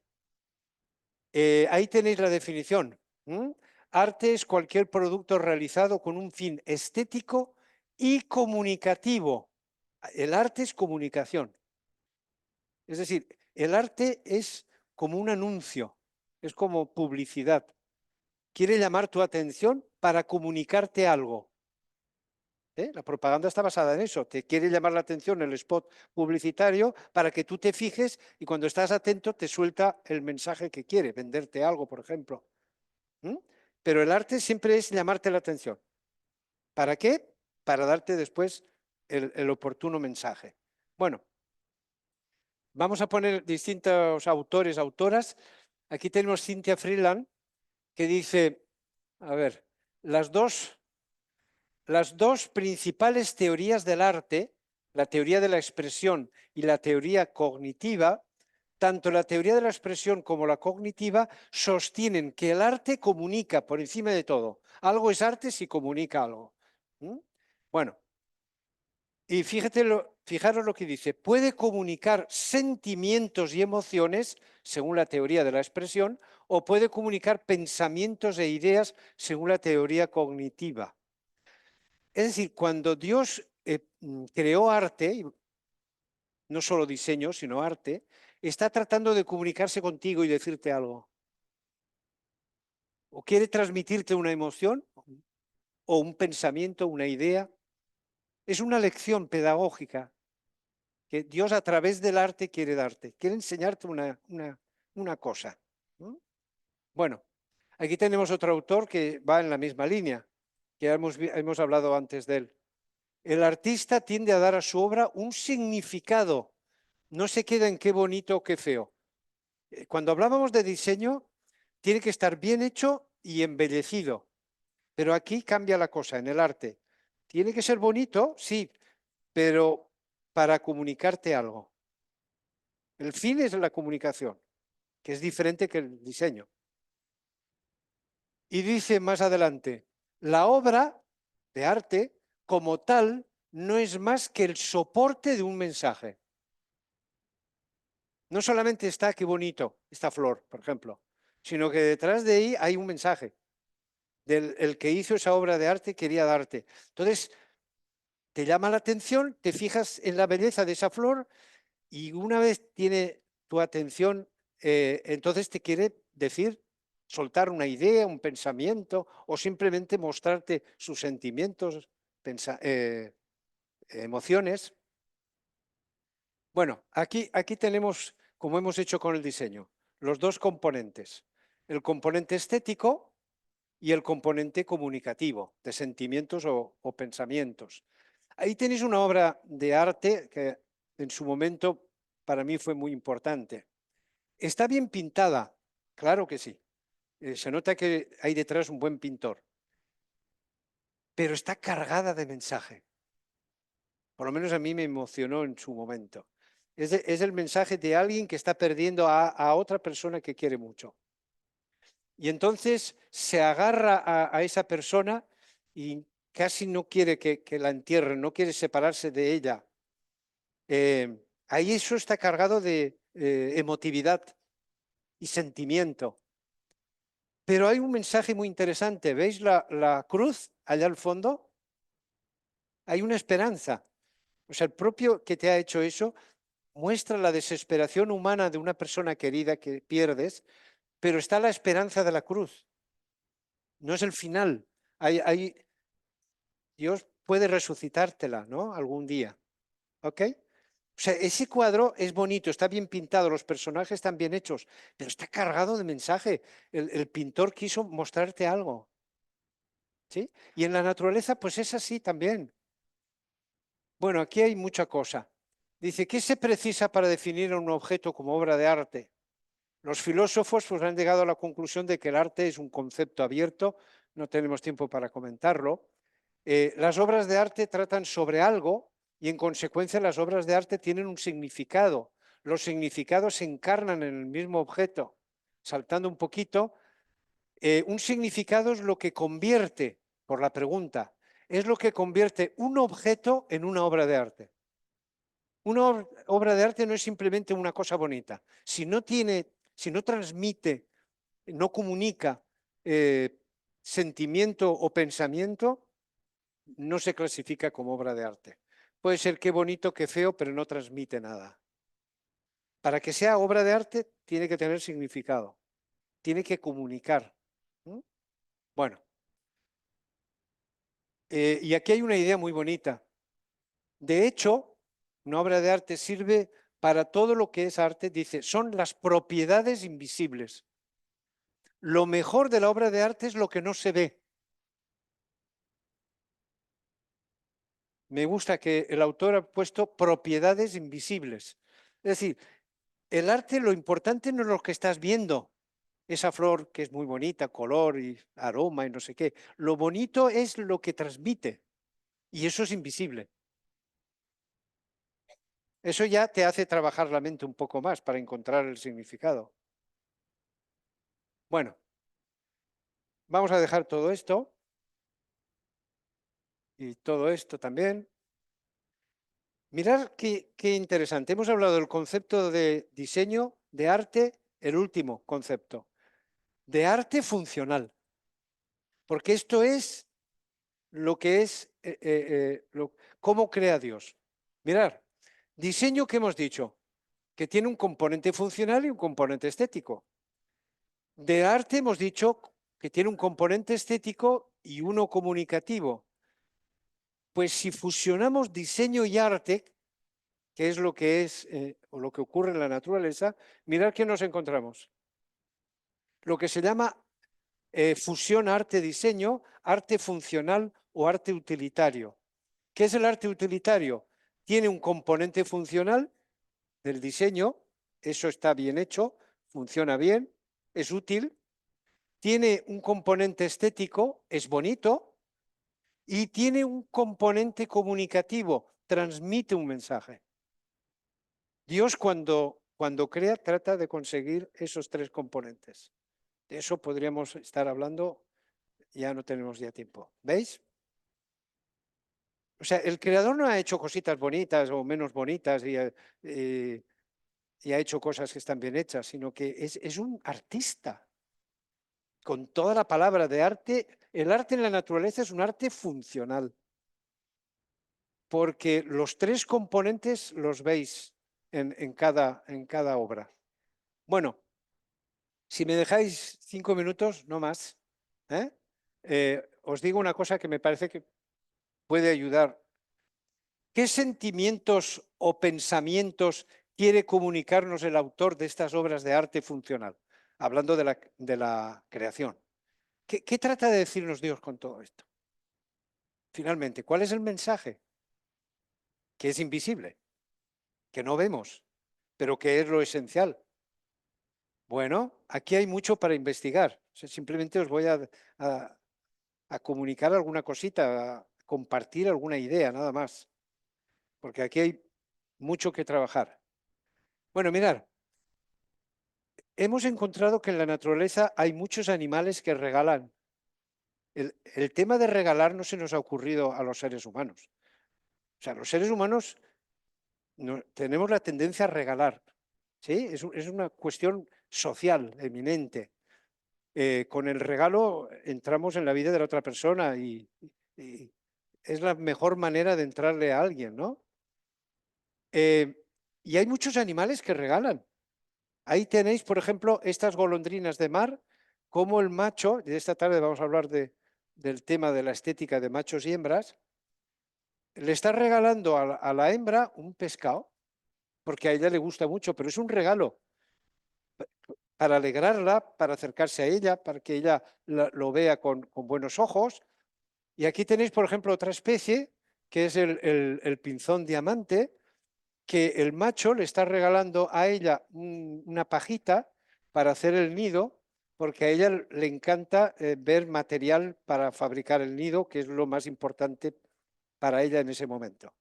Ahí tenéis la definición. Arte es cualquier producto realizado con un fin estético y comunicativo. El arte es comunicación. Es decir, el arte es como un anuncio, es como publicidad. Quiere llamar tu atención para comunicarte algo. La propaganda está basada en eso. Te quiere llamar la atención el spot publicitario para que tú te fijes y cuando estás atento te suelta el mensaje que quiere, venderte algo, por ejemplo. Pero el arte siempre es llamarte la atención. ¿Para qué? Para darte después el oportuno mensaje. Bueno, vamos a poner distintos autores, autoras. Aquí tenemos Cynthia Freeland, que dice, a ver, las dos principales teorías del arte, la teoría de la expresión y la teoría cognitiva, tanto la teoría de la expresión como la cognitiva sostienen que el arte comunica por encima de todo. Algo es arte si comunica algo. ¿Mm? Bueno, y fijaros lo que dice, puede comunicar sentimientos y emociones, según la teoría de la expresión, o puede comunicar pensamientos e ideas, según la teoría cognitiva. Es decir, cuando Dios creó arte, no solo diseño, sino arte, está tratando de comunicarse contigo y decirte algo. O quiere transmitirte una emoción, o un pensamiento, una idea. Es una lección pedagógica que Dios a través del arte quiere darte. Quiere enseñarte una cosa. ¿No? Bueno, aquí tenemos otro autor que va en la misma línea, que hemos hablado antes de él. El artista tiende a dar a su obra un significado. No se queda en qué bonito o qué feo. Cuando hablábamos de diseño, tiene que estar bien hecho y embellecido. Pero aquí cambia la cosa en el arte. Tiene que ser bonito, sí, pero para comunicarte algo. El fin es la comunicación, que es diferente que el diseño. Y dice más adelante, la obra de arte como tal no es más que el soporte de un mensaje. No solamente está qué bonito esta flor, por ejemplo, sino que detrás de ahí hay un mensaje. El que hizo esa obra de arte quería darte. Entonces, te llama la atención, te fijas en la belleza de esa flor y una vez tiene tu atención, entonces te quiere decir, soltar una idea, un pensamiento o simplemente mostrarte sus sentimientos, emociones. Bueno, aquí tenemos, como hemos hecho con el diseño, los dos componentes. El componente estético y el componente comunicativo, de sentimientos o pensamientos. Ahí tenéis una obra de arte que en su momento para mí fue muy importante. ¿Está bien pintada? Claro que sí. Se nota que hay detrás un buen pintor. Pero está cargada de mensaje. Por lo menos a mí me emocionó en su momento. Es el mensaje de alguien que está perdiendo a otra persona que quiere mucho. Y entonces se agarra a esa persona y casi no quiere que la entierren, no quiere separarse de ella. Ahí eso está cargado de emotividad y sentimiento. Pero hay un mensaje muy interesante. ¿Veis la cruz allá al fondo? Hay una esperanza. O sea, el propio que te ha hecho eso muestra la desesperación humana de una persona querida que pierdes, pero está la esperanza de la cruz. No es el final. Dios puede resucitártela, ¿no? Algún día. ¿Ok? O sea, ese cuadro es bonito, está bien pintado, los personajes están bien hechos, pero está cargado de mensaje. El pintor quiso mostrarte algo. ¿Sí? Y en la naturaleza, pues es así también. Bueno, aquí hay mucha cosa. Dice, ¿qué se precisa para definir a un objeto como obra de arte? Los filósofos pues, han llegado a la conclusión de que el arte es un concepto abierto, no tenemos tiempo para comentarlo. Las obras de arte tratan sobre algo y en consecuencia las obras de arte tienen un significado. Los significados se encarnan en el mismo objeto. Saltando un poquito, un significado es lo que convierte, por la pregunta, es lo que convierte un objeto en una obra de arte. Una obra de arte no es simplemente una cosa bonita. Si no transmite, no comunica sentimiento o pensamiento, no se clasifica como obra de arte. Puede ser qué bonito, qué feo, pero no transmite nada. Para que sea obra de arte, tiene que tener significado, tiene que comunicar. Bueno, y aquí hay una idea muy bonita. De hecho, una obra de arte sirve para todo lo que es arte, dice, son las propiedades invisibles. Lo mejor de la obra de arte es lo que no se ve. Me gusta que el autor ha puesto propiedades invisibles. Es decir, el arte lo importante no es lo que estás viendo, esa flor que es muy bonita, color y aroma y no sé qué. Lo bonito es lo que transmite y eso es invisible. Eso ya te hace trabajar la mente un poco más para encontrar el significado. Bueno, vamos a dejar todo esto y todo esto también. Mirad qué interesante. Hemos hablado del concepto de diseño, de arte, el último concepto, de arte funcional. Porque esto es lo que es, cómo crea Dios. Mirad, diseño que hemos dicho, que tiene un componente funcional y un componente estético. De arte hemos dicho que tiene un componente estético y uno comunicativo. Pues si fusionamos diseño y arte, que es lo que es o lo que ocurre en la naturaleza, mirad qué nos encontramos. Lo que se llama fusión arte-diseño, arte funcional o arte utilitario. ¿Qué es el arte utilitario? Tiene un componente funcional del diseño, eso está bien hecho, funciona bien, es útil, tiene un componente estético, es bonito, y tiene un componente comunicativo, transmite un mensaje. Dios cuando crea trata de conseguir esos tres componentes. De eso podríamos estar hablando, ya no tenemos ya tiempo. ¿Veis? O sea, el creador no ha hecho cositas bonitas o menos bonitas y ha hecho cosas que están bien hechas, sino que es un artista. Con toda la palabra de arte, el arte en la naturaleza es un arte funcional, porque los tres componentes los veis en cada obra. Bueno, si me dejáis 5 minutos, no más, ¿eh? Os digo una cosa que me parece que puede ayudar. ¿Qué sentimientos o pensamientos quiere comunicarnos el autor de estas obras de arte funcional? Hablando de la creación. ¿Qué trata de decirnos Dios con todo esto? Finalmente, ¿cuál es el mensaje? Que es invisible, que no vemos, pero que es lo esencial. Bueno, aquí hay mucho para investigar. O sea, simplemente os voy a comunicar alguna cosita, a compartir alguna idea, nada más. Porque aquí hay mucho que trabajar. Bueno, mirad, hemos encontrado que en la naturaleza hay muchos animales que regalan. El tema de regalar no se nos ha ocurrido a los seres humanos. O sea, los seres humanos tenemos la tendencia a regalar. ¿Sí? Es una cuestión social eminente. Con el regalo entramos en la vida de la otra persona y es la mejor manera de entrarle a alguien, ¿no? Y hay muchos animales que regalan. Ahí tenéis, por ejemplo, estas golondrinas de mar, como el macho, y esta tarde vamos a hablar del tema de la estética de machos y hembras, le está regalando a la hembra un pescado, porque a ella le gusta mucho, pero es un regalo para alegrarla, para acercarse a ella, para que ella lo vea con buenos ojos. Y aquí tenéis, por ejemplo, otra especie, que es el pinzón diamante, que el macho le está regalando a ella una pajita para hacer el nido, porque a ella le encanta ver material para fabricar el nido, que es lo más importante para ella en ese momento.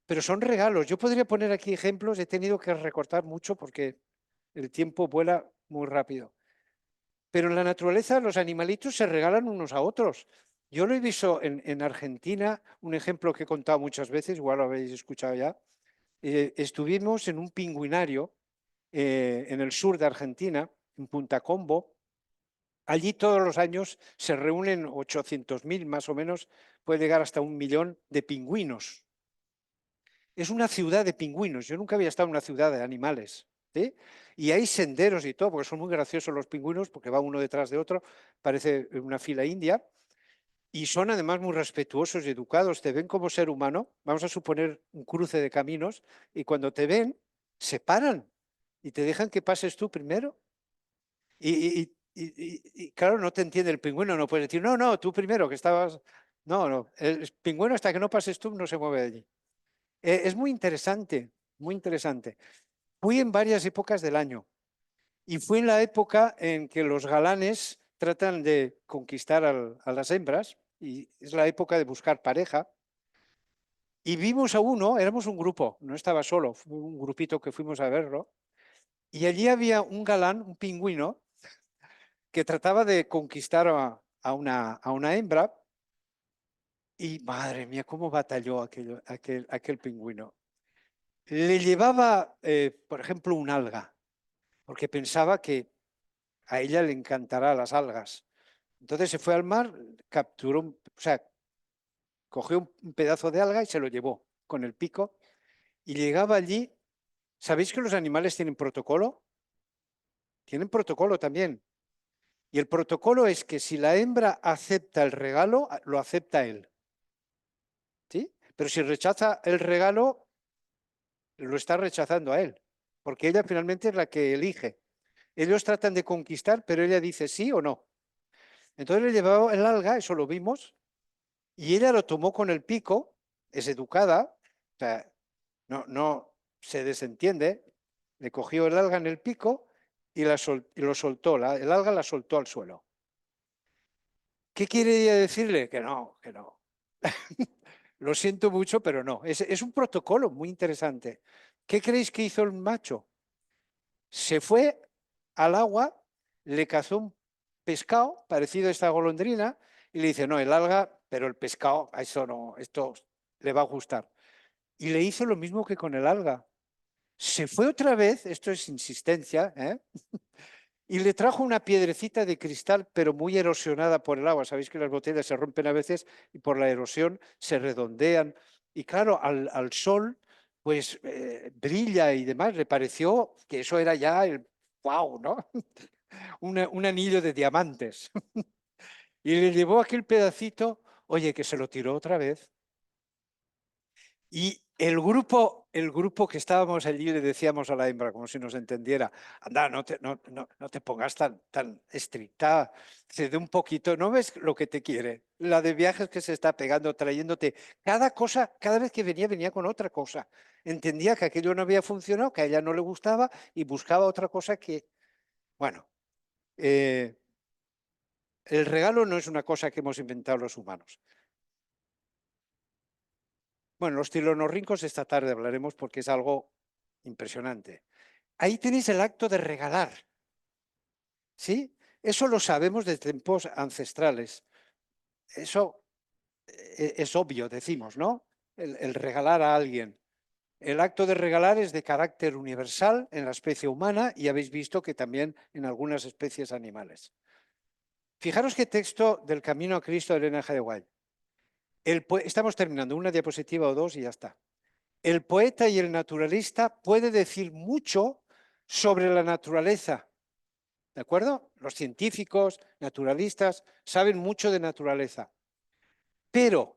Pero son regalos. Yo podría poner aquí ejemplos, he tenido que recortar mucho porque el tiempo vuela muy rápido. Pero en la naturaleza los animalitos se regalan unos a otros. Yo lo he visto en Argentina, un ejemplo que he contado muchas veces, igual lo habéis escuchado ya. Estuvimos en un pingüinario en el sur de Argentina, en Punta Combo. Allí todos los años se reúnen 800.000 más o menos, puede llegar hasta 1.000.000 de pingüinos. Es una ciudad de pingüinos. Yo nunca había estado en una ciudad de animales. ¿Sí? Y hay senderos y todo, porque son muy graciosos los pingüinos, porque va uno detrás de otro, parece una fila india, y son además muy respetuosos y educados, te ven como ser humano, vamos a suponer un cruce de caminos, y cuando te ven, se paran y te dejan que pases tú primero. Y claro, no te entiende el pingüino, no puedes decir, no, no, tú primero, que estabas... No, no, el pingüino hasta que no pases tú no se mueve de allí. Es muy interesante, muy interesante. Fui en varias épocas del año Y fue en la época en que los galanes tratan de conquistar a las hembras, y es la época de buscar pareja. Y vimos a uno, éramos un grupo, no estaba solo, fue un grupito que fuimos a verlo, y allí había un galán, un pingüino, que trataba de conquistar a una hembra, y madre mía, cómo batalló aquel pingüino. Le llevaba, por ejemplo, un alga, porque pensaba que a ella le encantará las algas. Entonces se fue al mar, capturó, o sea, cogió un pedazo de alga y se lo llevó con el pico, y llegaba allí. ¿Sabéis que los animales tienen protocolo? Tienen protocolo también. Y el protocolo es que si la hembra acepta el regalo, lo acepta él. ¿Sí? Pero si rechaza el regalo, lo está rechazando a él, porque ella finalmente es la que elige. Ellos tratan de conquistar, pero ella dice sí o no. Entonces le llevaba el alga, eso lo vimos, y ella lo tomó con el pico, es educada, o sea, no se desentiende, le cogió el alga en el pico y lo soltó, el alga la soltó al suelo. ¿Qué quiere ella decirle? Que no, que no. Lo siento mucho, pero no. Es un protocolo muy interesante. ¿Qué creéis que hizo el macho? Se fue al agua, le cazó un pescado parecido a esta golondrina y le dice, no, el alga, pero el pescado, a eso no, esto le va a gustar. Y le hizo lo mismo que con el alga. Se fue otra vez, esto es insistencia, y le trajo una piedrecita de cristal, pero muy erosionada por el agua. Sabéis que las botellas se rompen a veces y por la erosión se redondean. Y claro, al sol, pues brilla y demás. Le pareció que eso era ya el wow, ¿no? Un anillo de diamantes. Y le llevó aquel pedacito, oye, que se lo tiró otra vez. Y el grupo que estábamos allí le decíamos a la hembra, como si nos entendiera, anda, no te pongas tan estricta, cede un poquito, ¿no ves lo que te quiere? La de viajes que se está pegando, trayéndote cada cosa, cada vez que venía con otra cosa. Entendía que aquello no había funcionado, que a ella no le gustaba y buscaba otra cosa que, bueno, eh, el regalo no es una cosa que hemos inventado los humanos. Bueno, los tilonorrincos esta tarde hablaremos porque es algo impresionante. Ahí tenéis el acto de regalar, ¿sí? Eso lo sabemos de tiempos ancestrales. Eso es obvio, decimos, ¿no? El regalar a alguien. El acto de regalar es de carácter universal en la especie humana y habéis visto que también en algunas especies animales. Fijaros qué texto del Camino a Cristo de Elena G. de White. Estamos terminando, una diapositiva o dos y ya está. El poeta y el naturalista puede decir mucho sobre la naturaleza. ¿De acuerdo? Los científicos, naturalistas, saben mucho de naturaleza. Pero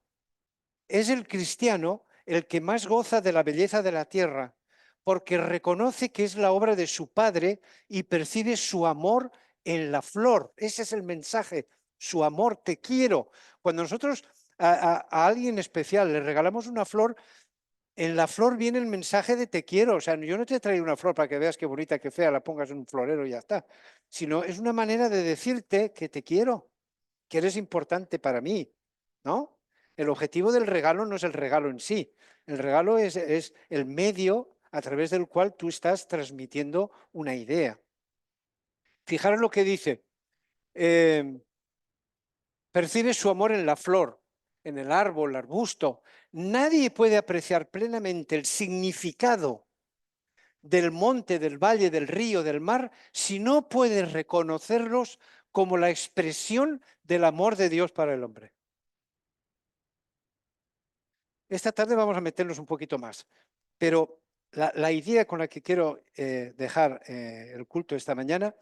es el cristiano el que más goza de la belleza de la tierra, porque reconoce que es la obra de su Padre y percibe su amor en la flor. Ese es el mensaje, su amor, te quiero. Cuando nosotros a alguien especial le regalamos una flor, en la flor viene el mensaje de te quiero. O sea, yo no te he traído una flor para que veas qué bonita, qué fea, la pongas en un florero y ya está. Sino es una manera de decirte que te quiero, que eres importante para mí, ¿no? El objetivo del regalo no es el regalo en sí. El regalo es el medio a través del cual tú estás transmitiendo una idea. Fijaros lo que dice. Percibe su amor en la flor, en el árbol, el arbusto. Nadie puede apreciar plenamente el significado del monte, del valle, del río, del mar, si no puede reconocerlos como la expresión del amor de Dios para el hombre. Esta tarde vamos a meternos un poquito más, pero la idea con la que quiero dejar el culto esta mañana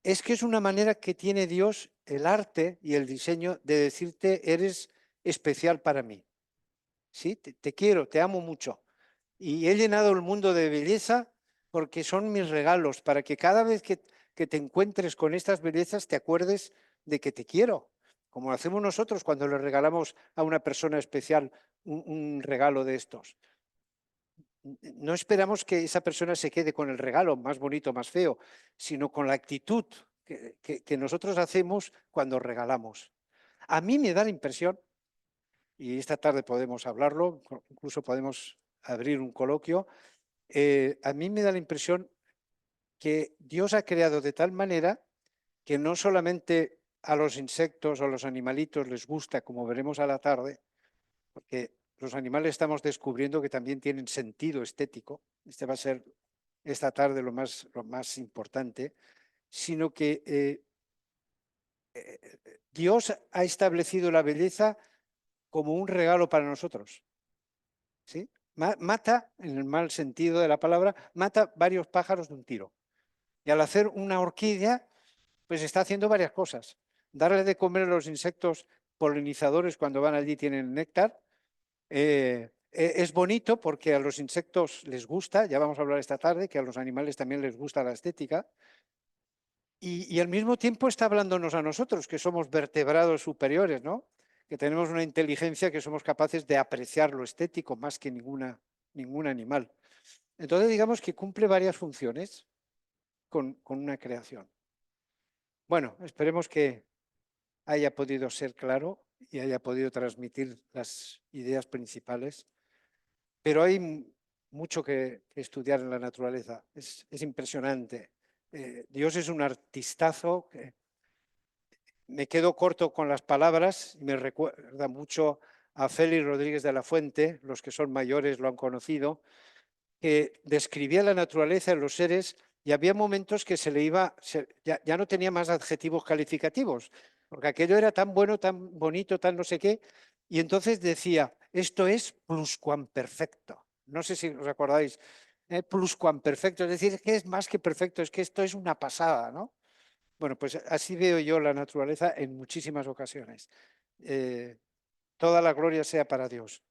es que es una manera que tiene Dios, el arte y el diseño, de decirte, eres especial para mí. ¿Sí? Te quiero, te amo mucho. Y he llenado el mundo de belleza porque son mis regalos, para que cada vez que te encuentres con estas bellezas te acuerdes de que te quiero, como lo hacemos nosotros cuando le regalamos a una persona especial un regalo de estos. no esperamos que esa persona se quede con el regalo más bonito, más feo, sino con la actitud que nosotros hacemos cuando regalamos. A mí me da la impresión, y esta tarde podemos hablarlo, incluso podemos abrir un coloquio, a mí me da la impresión que Dios ha creado de tal manera que no solamente a los insectos o a los animalitos les gusta, como veremos a la tarde, porque los animales estamos descubriendo que también tienen sentido estético, este va a ser esta tarde lo más importante, sino que Dios ha establecido la belleza como un regalo para nosotros. ¿Sí? Mata, en el mal sentido de la palabra, mata varios pájaros de un tiro. Y al hacer una orquídea, pues está haciendo varias cosas. Darle de comer a los insectos polinizadores cuando van allí tienen néctar. Es bonito porque a los insectos les gusta, ya vamos a hablar esta tarde, que a los animales también les gusta la estética. Y al mismo tiempo está hablándonos a nosotros, que somos vertebrados superiores, ¿no? Que tenemos una inteligencia que somos capaces de apreciar lo estético más que ningún animal. Entonces, digamos que cumple varias funciones con una creación. Bueno, esperemos que haya podido ser claro y haya podido transmitir las ideas principales, pero hay mucho que estudiar en la naturaleza. Es impresionante. Dios es un artistazo. Me quedo corto con las palabras y me recuerda mucho a Félix Rodríguez de la Fuente, los que son mayores lo han conocido, que describía la naturaleza en los seres y había momentos que se le iba, ya no tenía más adjetivos calificativos, porque aquello era tan bueno, tan bonito, tan no sé qué, y entonces decía, esto es pluscuamperfecto. No sé si os acordáis, pluscuamperfecto, es decir, es que es más que perfecto, es que esto es una pasada, ¿no? Bueno, pues así veo yo la naturaleza en muchísimas ocasiones. Toda la gloria sea para Dios.